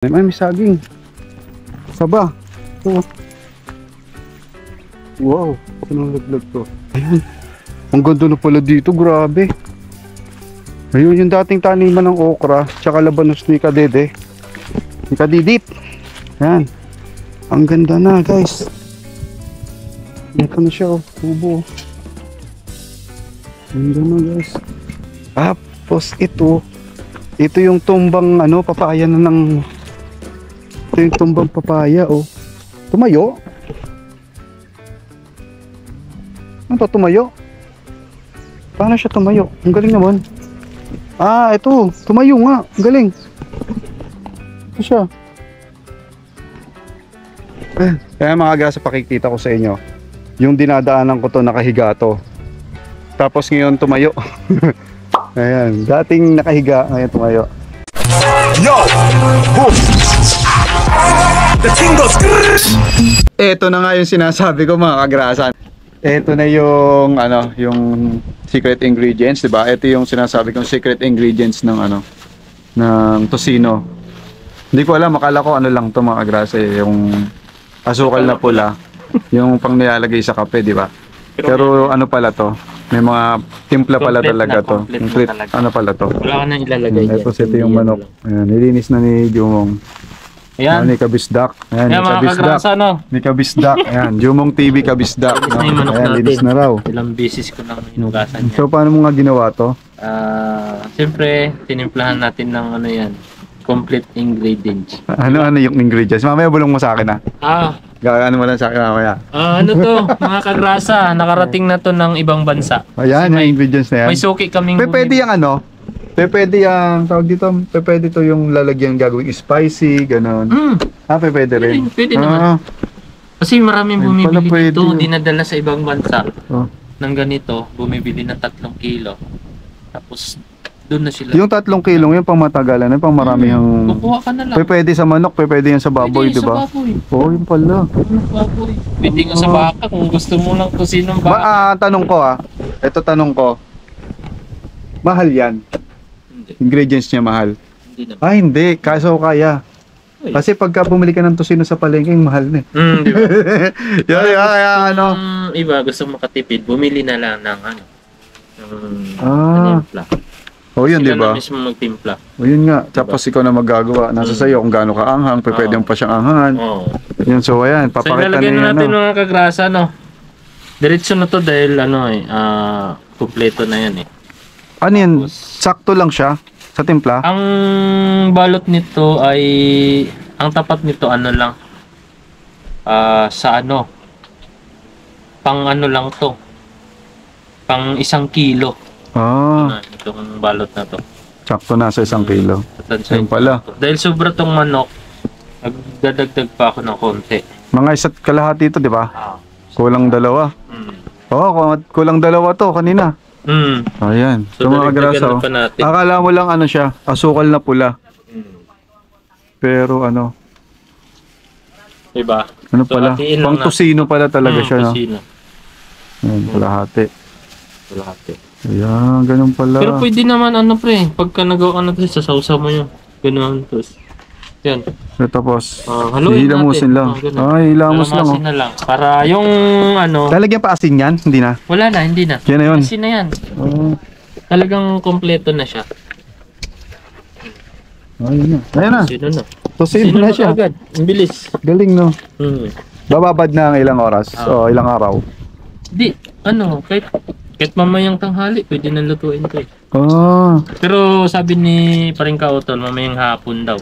May saging. Saba. Oh. Wow. Anong laglag to? Ayun. Ang ganda na pala dito. Grabe. Ayun yung dating taniman ng okra. Tsaka labanos ni Kadede. Ni Kadidit. Yan. Ang ganda na guys. Ito na siya oh. Kubo. Ang ganda na guys. Tapos ito. Ito yung tumbang ano, papaya na ng... Ito yung tumbang papaya oh. Tumayo? Ano to, tumayo? Paano siya tumayo? Ang galing naman. Ah, ito. Tumayo nga. Ang galing. Ito siya. Kaya mga grasa, pakikita ko sa inyo. Yung dinadaanan ko to, nakahiga to. Tapos ngayon tumayo. Ayan. Dating nakahiga, ngayon tumayo. Yo! Boom! Ito na nga yung sinasabi ko mga kagrasan. Ito na yung ano, yung secret ingredients, 'di ba? Ito yung sinasabi kong secret ingredients ng ano, ng tocino. Hindi ko alam, akala ko ano lang 'to mga kagrasan, yung asukal na pula, yung pang nilalagay sa kape, 'di ba? Pero ano pala 'to? May mga timpla pala talaga to. Complete ano pala to? Wala ka nang ilalagay dyan. Ito yung manok. Ayan, nilinis na ni Jumong. Ayan. Ni Kabisdak. Ayan, Ayan mga kagrasa, no? Ni Kabisdak. Ayan, Jumong TV Kabisdak. Ayan, linis na raw. Ilang beses ko nang hinugasan niya. So, paano mo nga ginawa to? Siyempre, tinimplahan natin ng ano yan. Complete ingredients. Ano yung ingredients? Mamaya bulong mo sa akin ha. Gagano mo lang sa akin mamaya. Ano to, mga kagrasa, nakarating na to ng ibang bansa. Ayan, yung ingredients na yan. May suki kaming Pwede yung ano? Pwede yung, tawag dito, pwede to yung lalagyan gagawing spicy, gano'n. Pwede rin. Pwede naman. Kasi maraming bumibili pwede dito, yun. dinadala sa ibang bansa. Ng ganito, bumibili ng 3 kilo. Tapos, doon na sila. Yung 3 kilong yun, pang matagalan, pang marami yung... Kukuha ka na lang. Pwede sa manok, pwede yan sa baboy, di ba? Pwede sa baboy. Oo, yun pala. Baboy. Pwede nga sa baka kung gusto mo ng kusinong baka. Tanong ko ito tanong ko. Mahal yan? Hindi. Ingredients niya mahal? Hindi naman. Hindi. Kaso kaya. Kasi pagka bumili ka ng tocino sa palengke, mahal na eh. Di ba? Kaya ano. Iba, gusto makatipid, bumili na lang ng ano. Timpla. O yun, di ba? Sila na mismo magtimpla. O yun nga. Tapos ikaw na magagawa. Nasa sayo kung gaano ka anghang. Pwede mo pa siyang anghangan. Yun, so ayan. So Papakita ilalagay na na natin yan. mga kagrasa, no? Diretso na to dahil ano kumpleto na yan eh. Ano yan? Sakto lang siya sa timpla? Ang balot nito ay, ang tapat nito ano lang, sa ano, pang ano lang to, pang 1 kilo. Itong balot na to. Sakto na sa 1 kilo. Yun pala. Dahil sobra tong manok, nagdadagdag pa ako ng konti. Mga 1 kalahati ito, di ba? Kulang 2. Kulang 2 to kanina. Ayan. So mga graso. Akala mo lang ano siya, asukal na pula. Pero ano? Diba? Ano pala? Pang tocino pala talaga siya, no? Ayan, kalahati. Ayan, ganun pala. Pero pwede naman ano pre, pagka nagawa ka na ito, sasawsaw mo yun. Ganun. Tapos, yan. Tapos, hilamusin lang. Hilamos lang. Na lang. Para yung ano... Lalagyan pa asin yan? Hindi na? Wala na, hindi na. Yan na yun? Asin na yan. Talagang kompleto na siya. Ayan na. Tocino na siya. Agad. Ang bilis. Galing, no? Bababad na ang ilang oras o ilang araw? Di, kahit mamayang tanghali, pwede nang lutuin to eh. Pero sabi ni Paring Kautol, mamayang hapon daw.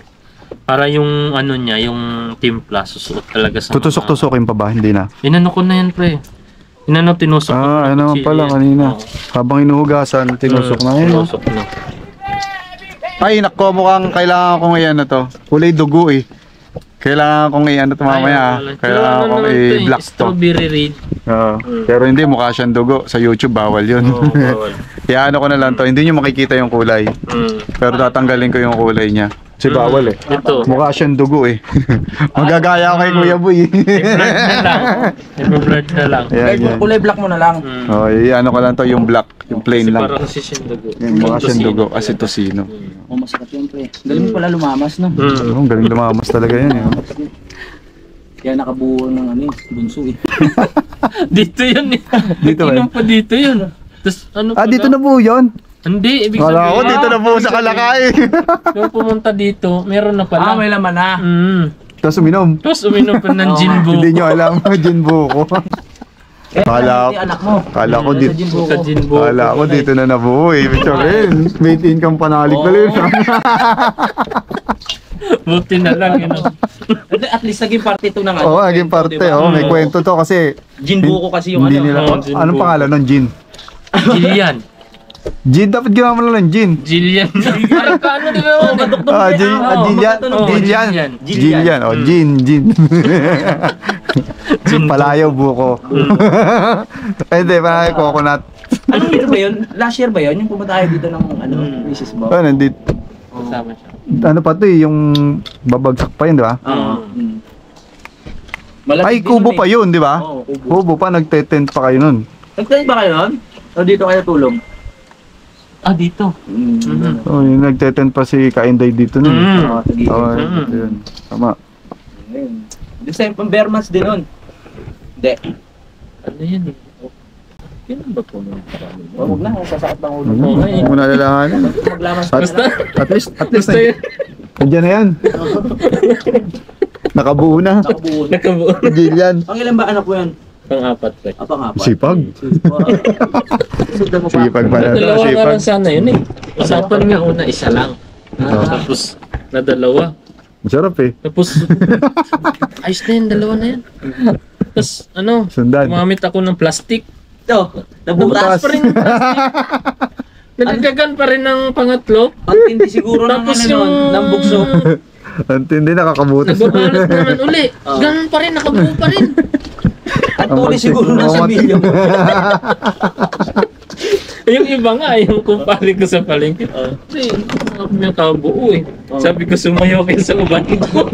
Para yung ano niya, yung timpla, susuot talaga sa Tutusok-tusokin pa ba? Hindi na? Inano ko na yan pre. Tinusok ko. Ano naman pala kanina. Habang inuhugasan, tinusok na yun. Tinusok na. Ay, nako, mukhang kailangan kong i-ano to. Kulay dugo eh. Kailangan kong i-ano to mamaya. Kailangan kong i-black to. Strawberry red. Pero hindi, mukha siyang dugo. Sa YouTube, bawal yun. Bawal. Iano ko na lang to, hindi nyo makikita yung kulay. Pero tatanggalin ko yung kulay niya. Kasi bawal eh. Ito. Mukha siyang dugo eh. Magagaya ako kay Kuya Boy. I-blurred na lang. I-blurred na lang. Yan, yan. Kulay black mo na lang. Oh, iano ko lang to, yung black, yung plain Kasi lang. parang kasi siyang dugo. Yung mukha siyang dugo, kasi tosino. Oh, masakit yun, pre. Galing mo pala lumamas, no? Oh, galing lumamas talaga yan eh. Kaya nakabuo ng ano, bunso eh. Dito yun eh. Dito ba? Inom pa dito yun. Tapos ano Ah, pala? dito na po yun. Hindi, ibig Kala ko sabihin. dito na po sa Kalakay. Kung pumunta dito, meron na pala. May laman na. Tapos uminom. Tapos uminom pa ng gin buko. Hindi nyo alam, gin buko. Kala Yung anak mo. Kala ko Sa dito. gin buko. Sa gin buko. Kala ko dito na nabuo eh. Ibig sabihin, may income panalig pala yun. Buti na lang, yun. At least naging parte to ng ano. Oo, naging parte. diba? Oh, may kwento to kasi Gin buko kasi yung hindi ano. nila. Oo, gin Anong buko. pangalan nun? Gin? Jillian. Gin, dapat ginawa mo lang gin. Jillian. Ay, paano di ba? Ah, Gin, Gillian. Oo, Gillian. Gillian. Gillian. Oh, Gin, Gin. Palayaw buko. Ay, hindi, parang coconut. Anong year ba yun? Last year ba yun? Yung pumunta tayo dito ng ano, Mrs. Bob? Oh, nandito. Kasama siya. Ano pa to eh, yung babagsak pa yun, di ba? Oo. Ay, kubo pa yun, di ba? Oo, kubo. Kubo pa, nagte-tent pa kayo nun. Nagtayo ba kayo nun? O dito kayo tulong? Ah, dito. Oh, yung nagte-tent pa si Kainday dito nun. Oo, sige. Oh, yun. Tama. The same, pang bare months din nun. Hindi. Ano yan eh? Kailan ba po nung Huwag na, sasakit ng ulo. Hindi mo nalalahanin. Maglamas At, ka na. at least, Basta yun. nandiyan na yan. Nakabuo na. Nakabuo na. Nakabuo. Gillian. Ang ilan ba anak ko yan? Pang-apat pa. Apang-apat. Sipag. Sundan mo pa. Sipag pala to, Dalawa nga sipag. lang sana yun eh. Usapan nga una, isa lang. Tapos, na dalawa. Masarap eh. Tapos, ayos na yun, dalawa na yan. Tapos, ano, Sundan. gumamit ako ng plastic. Ito, Butas. nabutas. Pa rin yung plastic. Nagagagan pa rin ng pangatlo. Ang tindi siguro ng Tapos ano yung... nun, ng bugso. Ang tindi, nakakabutas. Nagbabalot naman uli. Ganun pa rin, nakabuo pa rin. Ang tuli siguro ng Ang samilyo. Yung iba nga, yung kumpare ko sa palengke. Kasi, yung kabuo eh. Sabi ko, sumayaw kayo sa uban ko.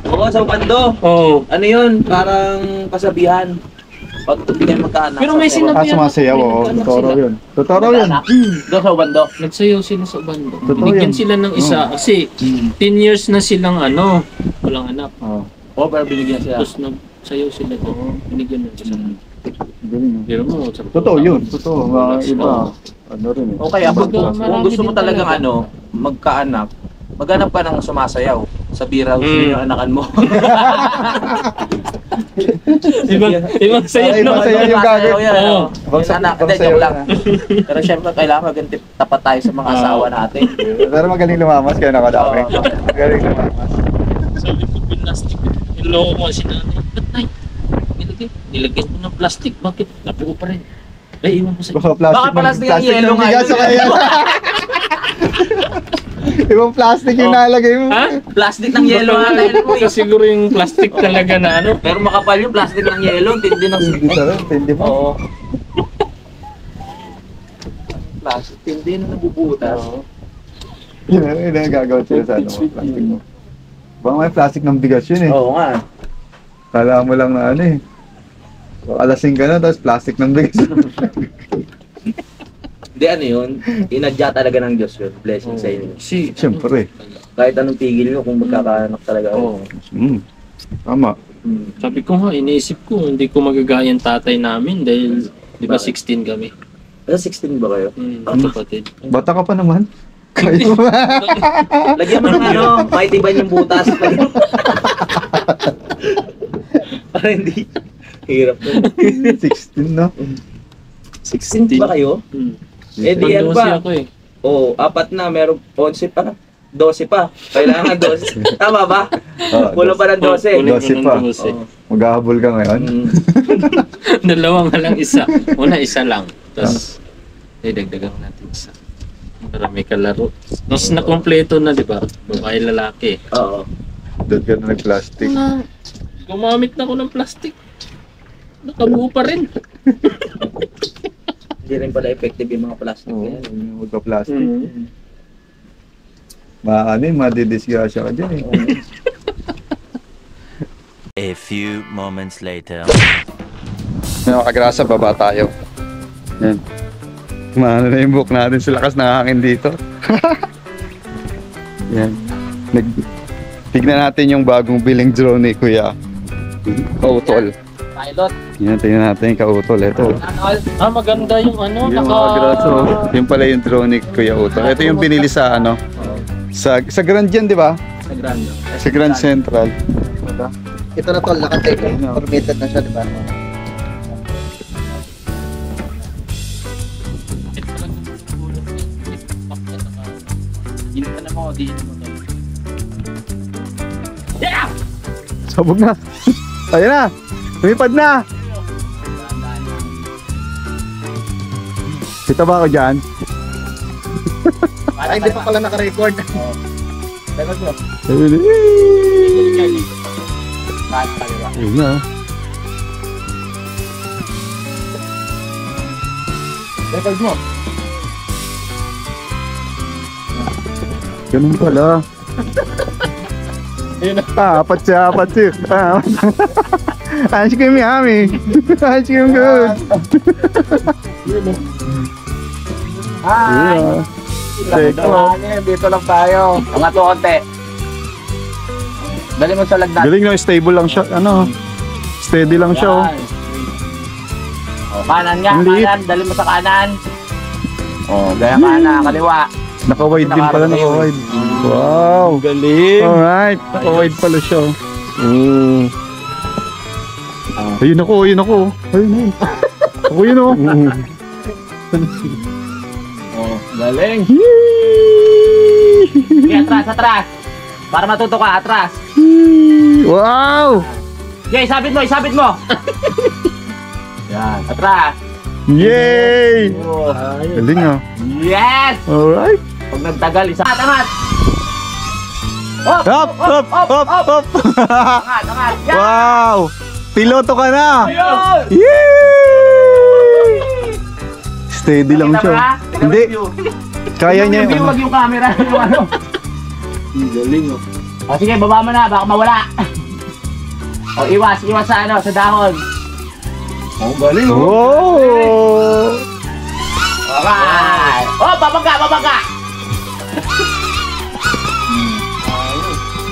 Oo, sa bando. Oo. Ano yun? Parang kasabihan. Pag bigyan magkaanak. Pero may Ah, sumasayaw, oo. Totoo yun. Totoo yun. Doon sa bando. Nagsayaw sila sa bando. Totoo Binigyan yan. sila ng isa. Kasi, 10 years na silang walang anak. Oo. Oo, pero binigyan sila. Tapos nagsayaw sila doon. Binigyan ng isa. Galing, ah. Pero mo, Totoo yun. Totoo. Mga iba. Ano rin eh. O kaya kung Marami gusto mo din talagang talaga. magkaanak, maghanap ka ng sumasayaw sa beer house yung anakan mo. Ibang sayaw Ay, ibang naman. sayaw yung gagawin. Yan, Oo. Yung anak, hindi, sayaw joke lang. na. Pero syempre, kailangan maging tapat tayo sa mga asawa natin. Pero magaling lumamas kaya nakadami. Oo. Magaling lumamas. Sabi ko, plastic. Niloko ko si nanay. Ba't nay? Nilagyan mo ng plastic. Bakit? Nabuo pa rin. Ay, iwan mo sa... Baka plastic. Baka plastic ang yelo ng nga bigas yun. o kaya. Ibang plastic yung nalagay mo. Ha? Plastic ng yelo nga tayo mo Baka siguro yung plastic talaga na ano. Pero makapal yung plastic ng yelo, tindi ng Hindi sarap, hindi mo. Oo. Plastic, tindi na nabubutas. Yun ang gagawin sila sa ano, plastic mo. Baka may plastic ng bigas yun eh. Oo nga. Kala mo lang na ano eh. Alasing ka na, tapos plastic ng bigas. Hindi ano yun, inadya talaga ng Diyos yun. Blessing sa inyo. Si, Siyempre. Kahit anong pigil nyo kung magkakaanak talaga. Oo. Tama. Sabi ko nga, iniisip ko, hindi ko magagaya yung tatay namin dahil, di ba 16 kami? Pero 16 ba kayo? Ang kapatid. Bata ka pa naman. Kaya mo. Lagyan mo ng ano, maitiban yung butas. Para hindi. Hirap to. 16 no? 16 ba kayo? Eh di yan Pandosi pa. ako eh. Oo, 4 na, meron 11 pa. 12 pa. Kailangan 12. Tama ba? Kulang pa ng 12. Kulang 12 pa. ng 12. Oo. Maghahabol ka ngayon. Dalawa nga lang isa. Una isa lang. Tapos, dagdagan natin isa. Para may kalaro. Tapos nakompleto na, di ba? Babae lalaki. Oo. Doon ka na nag-plastic. Gumamit na ako ng plastic. Nakabuo pa rin. Hindi rin pala effective yung mga plastic. Oo, Yan. yung magpa-plastic. Mm. Madidisgrasya ka dyan eh. A few moments later. Mga kagrasa, baba tayo. Yan. Maano na yung book natin sa lakas ng hangin dito. Yan. Tignan natin yung bagong biling drone ni Kuya Kautol. Pilot. Yan, tingnan natin yung Kautol. Ito. Maganda yung ano, Yung mga kagrasa, yung pala yung drone ni Kuya Utol. Ito yung binili sa ano, sa Grand yan, di ba? Sa Grand. Sa Grand Central. Ito na tol, nakatake. Ayun. Permitted na siya, di ba? Ginita na mo, di mo. Sabog na. Ayun na. Lumipad na. Kita ba ako dyan? Ay, hindi pa pala naka-record. Teka mo. Ayun na. Record mo. Ganun pala. Apat siya. Ice cream yummy. Ice cream good. Hi! Yeah. Teko. Dito lang tayo. Angat mo konti. Dali mo sa lagdan. Galing no, stable lang siya. Ano? Steady lang siya. Oh. Oh, kanan nga, Ang liit. kanan. Dali mo sa kanan. Oh, gaya kanan, kaliwa. Naka-wide din pala, naka-wide. Wow. Galing. Alright. Naka-wide pala siya. Ayun ako. Ayun. Ako yun oh. Oh, galing. Okay, atras. Para matuto ka, atras. Wow. Okay, isabit mo. Yan, atras. Yay. Oh, Galing ah. yes! Alright. Pag nagtagal, isa. Angat! Hop. Angat! Yan! Wow. Piloto ka na. Ayun! Yay. Steady lang Nakita siya. mo ha? Hindi. Kaya niya yung yung wag yung camera. Yung ano. Galing oh. O sige, baba mo na, baka mawala. O iwas sa ano, sa dahon. Oh, galing Oh. Okay. Oh, babangga.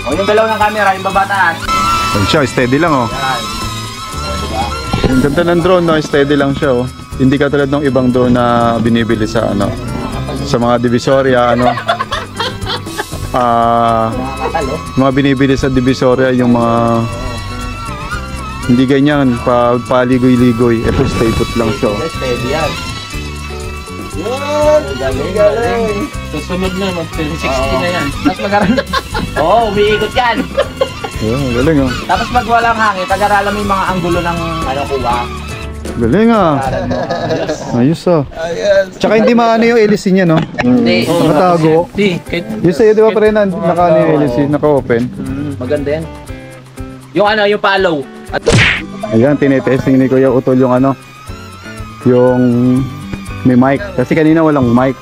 O yung galaw ng camera, yung babataas. Ayun siya, steady lang oh. Yan. Yung ganda ng drone no, steady lang siya oh. Hindi katulad ng ibang drone na binibili sa ano, sa mga divisoria ano. Nakakatalo. Mga binibili sa divisoria yung mga hindi ganyan, paligoy-ligoy. Ito stay put lang siya. oh. Steady yan. Yun! Galing. Susunod na, mag-360 na yan. Tapos mag-aral. Oo, umiikot yan. Yeah, galing oh. Tapos pag walang hangin, pag-aralan mo yung mga anggulo ng ano, kuha. Galing ah. Ayos ah. Tsaka hindi maano yung hélice niya no. Hindi. Nakatago. Di, kahit Yung sa'yo di ba pa rin naka-ano yung hélice, naka-open. Maganda yan. Yung ano, yung follow. At Ayan, tinetesting ni Kuya Utol yung ano, yung may mic. Kasi kanina walang mic.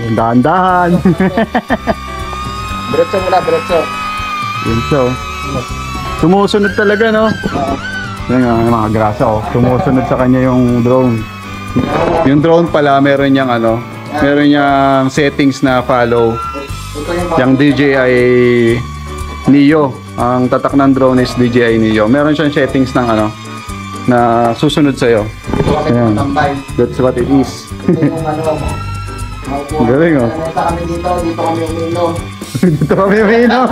Yung dahan-dahan. diretso muna, diretso. Yun siya oh. Sumusunod talaga no. Yan nga mga grasa oh. Sumusunod sa kanya yung drone. Yung drone pala meron niyang ano, meron niyang settings na follow. Yung DJI Neo. Ang tatak ng drone is DJI Neo. Meron siyang settings ng ano na susunod sa'yo. Ayan. That's what it is. Ito yung ano, Galing oh. Nasa kami dito kami uminom. Dito kami umiinom.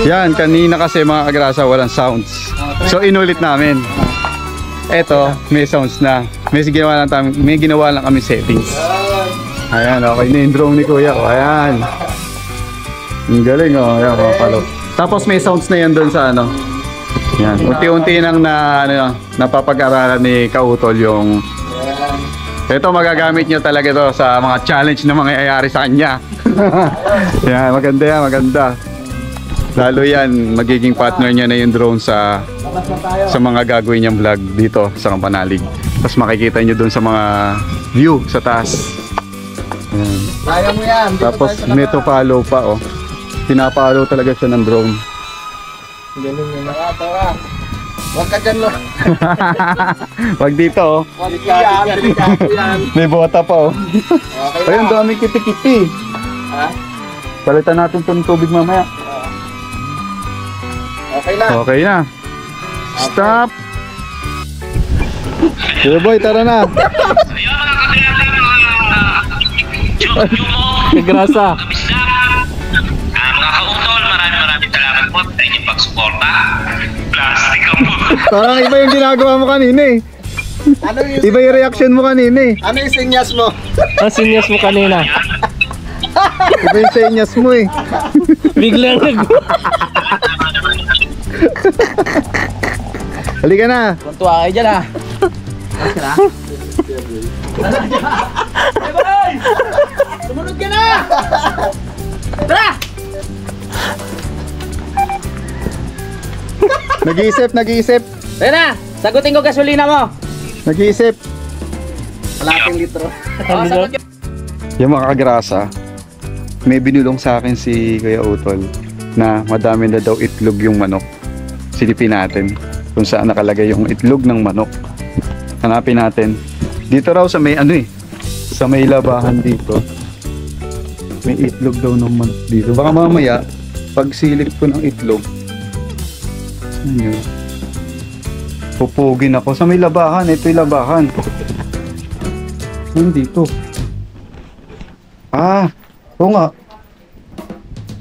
Yan, kanina kasi mga kagrasa walang sounds. So inulit namin. Eto, may sounds na. May ginawa lang kami settings. Ayan, okay na yung drone ni Kuya. Oh, ayan. Ang galing oh. Ayan, mga palo. Tapos may sounds na yan doon sa ano. Yan, unti-unti nang napapag-aralan ni Kautol yung ito magagamit nyo talaga to sa mga challenge na mangyayari sa kanya. Yan, maganda yan, maganda. Lalo yan, magiging partner niya na yung drone sa mga gagawin niyang vlog dito sa Kampanalig. Tapos makikita niyo doon sa mga view sa taas. Ayan. Kaya mo yan. Dito Tapos tayo sa may to follow pa oh. Pinapalo talaga siya ng drone. Ganun yun. Tara. Huwag ka dyan, lo. Wag dito oh. Delikado yan. May bota pa oh. Okay Ayun, na. daming kiti-kiti. Ha? Palitan natin itong tubig mamaya. Okay na. Okay na. Stop! Sige boy, tara na. Kagrasa. Mga kautol, maraming salamat po sa inyong pagsuporta. Plastic ang po. Parang iba yung ginagawa mo kanina eh. Ano yung, Iba yung reaction mo kanina eh. ano yung sinyas mo? Ang sinyas mo kanina. Iba yung senyas mo eh. Biglang Halika na. Tuntua kayo dyan ah. Sumunod ka na! Nag-iisip. Ayun na, sagutin ko gasolina mo. Nag-iisip. Kalating litro. Oh, sagot yun. Yung mga kagrasa, may binulong sa akin si Kuya Utol na madami na daw itlog yung manok. Silipin natin kung saan nakalagay yung itlog ng manok. Hanapin natin. Dito raw sa may ano eh, sa may labahan dito. May itlog daw ng manok dito. Baka mamaya, pag silip ko ng itlog, saan yun? Pupugin ako. Sa may labahan, ito yung labahan. Saan dito? Ah, oo nga.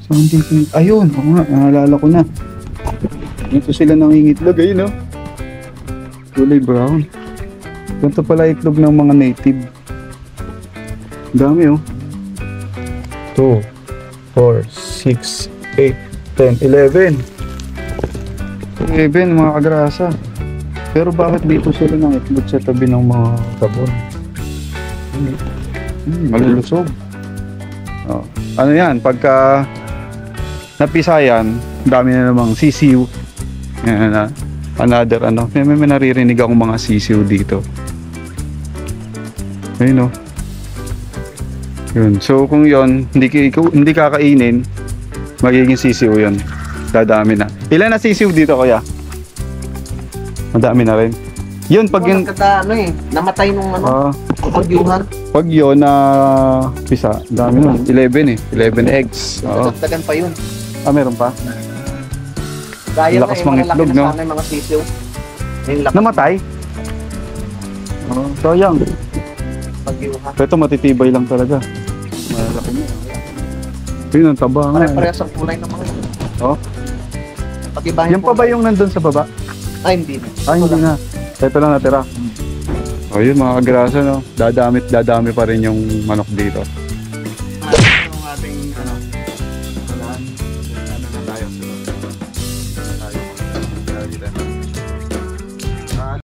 Saan dito? Ayun, oo nga, naalala ko na. Dito sila nangingitlog, ayun oh. Kulay brown. Ganito pala itlog ng mga native. Dami oh. 2, 4, 6, 8, 10, 11. 11 mga kagrasa. Pero bakit dito sila nangitlog sa tabi ng mga tabon? Malulusog. Oh. Ano yan, pagka napisayan, dami na namang sisiw. Yan na. Another ano, may naririnig akong mga sisiw dito. Ayun oh. Yun. So kung yon hindi kakainin, magiging sisiw yun. Dadami na. Ilan na sisiw dito kuya? Madami na rin. Yun pag yun, Ano eh, namatay nung ano, pagyuhan. pag yun na pisa, dami nun. 11 eh. 11 eggs. Oo. Dagdagan pa yun. Ah, meron pa? Gaya Lakas na eh, mangitlog, malalaki no? na sana yung mga sisiw. Yung lakas Namatay? Oo. Sayang. pagyuhan. Ito matitibay lang talaga. Malaki na. Yun ang taba nga. eh. Pare-parehas ang kulay ng mga yun. Oh. Pag-ibahin Yan pa ba yung nandun sa baba? Ay, hindi na. Ah, hindi na. Ito lang natira. O yun mga kagrasa no. Dadami pa rin yung manok dito. Yung ating ano, walaan. Ano na tayo. Tayo.